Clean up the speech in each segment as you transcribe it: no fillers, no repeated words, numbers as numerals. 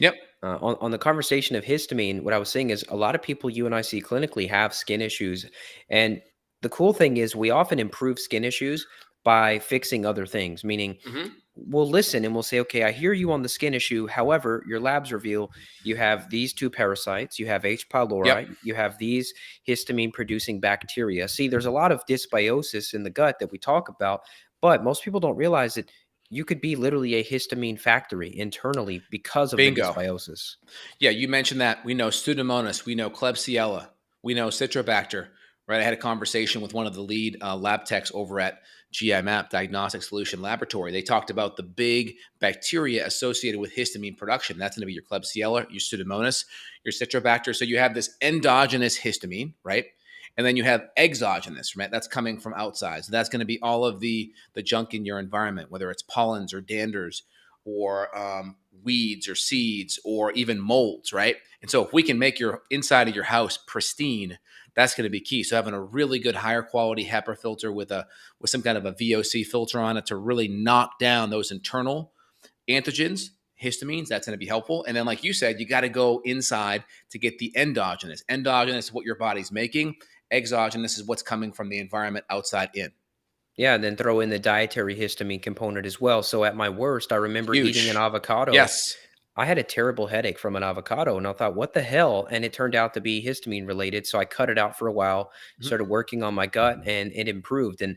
Yep. On the conversation of histamine, what I was saying is a lot of people you and I see clinically have skin issues. And the cool thing is we often improve skin issues by fixing other things, meaning Hmm. we'll listen and we'll say, okay, I hear you on the skin issue. However, your labs reveal you have these two parasites, you have H. Yep. pylori, you have these histamine producing bacteria. See, there's a lot of dysbiosis in the gut that we talk about, but most people don't realize that you could be literally a histamine factory internally because of the Bingo. dysbiosis. Yeah, you mentioned that. We know Pseudomonas, we know Klebsiella, we know Citrobacter, right? I had a conversation with one of the lead lab techs over at GIMAP, Diagnostic Solution Laboratory. They talked about the big bacteria associated with histamine production. That's going to be your Klebsiella, your Pseudomonas, your Citrobacter. So you have this endogenous histamine, right? And then you have exogenous, right? That's coming from outside. So that's going to be all of the junk in your environment, whether it's pollens or danders or weeds or seeds or even molds, right? And so if we can make your inside of your house pristine, that's going to be key. So having a really good higher quality HEPA filter with some kind of a VOC filter on it to really knock down those internal antigens, histamines, that's going to be helpful. And then, like you said, you got to go inside to get the endogenous. Endogenous is what your body's making. Exogenous is what's coming from the environment outside in. Yeah, and then throw in the dietary histamine component as well. So at my worst, I remember eating an Huge. avocado. Yes. I had a terrible headache from an avocado and I thought, what the hell? And it turned out to be histamine related. So I cut it out for a while, Mhm. started working on my gut, and it improved. And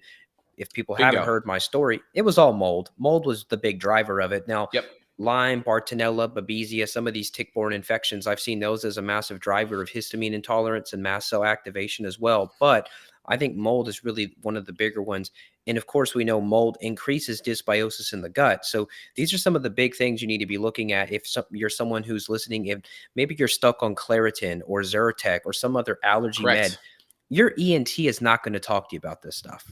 if people haven't Bingo. heard my story, it was all mold. Mold was the big driver of it. Now, Yep. Lyme, Bartonella, Babesia, some of these tick-borne infections, I've seen those as a massive driver of histamine intolerance and mast cell activation as well. But I think mold is really one of the bigger ones. And of course, we know mold increases dysbiosis in the gut. So these are some of the big things you need to be looking at if you're someone who's listening. If maybe you're stuck on Claritin or Zyrtec or some other allergy med, Correct. your ENT is not going to talk to you about this stuff.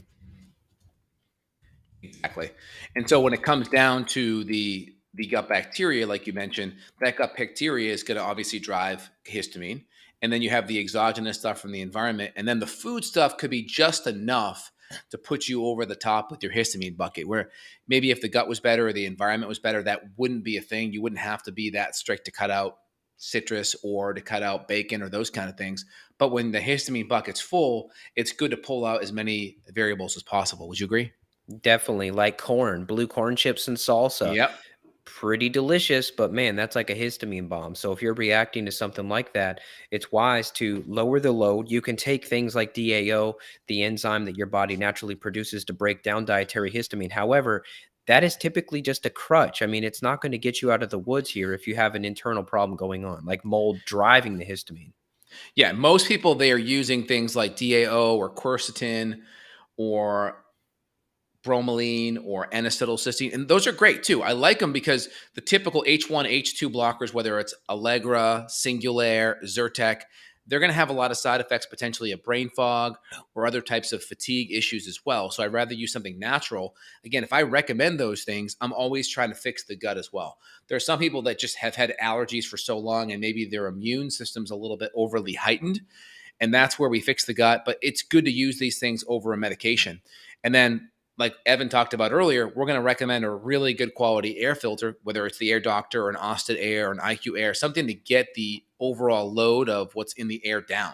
Exactly. And so when it comes down to the gut bacteria, like you mentioned, that gut bacteria is going to obviously drive histamine. And then you have the exogenous stuff from the environment. And then the food stuff could be just enough to put you over the top with your histamine bucket, where maybe if the gut was better or the environment was better, that wouldn't be a thing. You wouldn't have to be that strict to cut out citrus or to cut out bacon or those kind of things. But when the histamine bucket's full, it's good to pull out as many variables as possible. Would you agree? Definitely like corn, blue corn chips and salsa. Yep. Pretty delicious, but man, that's like a histamine bomb. So if you're reacting to something like that, it's wise to lower the load. You can take things like DAO, the enzyme that your body naturally produces to break down dietary histamine. However, that is typically just a crutch. I mean, it's not going to get you out of the woods here if you have an internal problem going on, like mold driving the histamine. Yeah, most people they are using things like DAO or quercetin or bromelain or N-acetylcysteine, and those are great too. I like them because the typical H1, H2 blockers, whether it's Allegra, Singulair, Zyrtec, they're going to have a lot of side effects, potentially of brain fog or other types of fatigue issues as well. So I'd rather use something natural. Again, if I recommend those things, I'm always trying to fix the gut as well. There are some people that just have had allergies for so long and maybe their immune system's a little bit overly heightened. And that's where we fix the gut. But it's good to use these things over a medication. And then, like Evan talked about earlier, we're going to recommend a really good quality air filter, whether it's the Air Doctor or an Austin Air or an IQ Air, something to get the overall load of what's in the air down.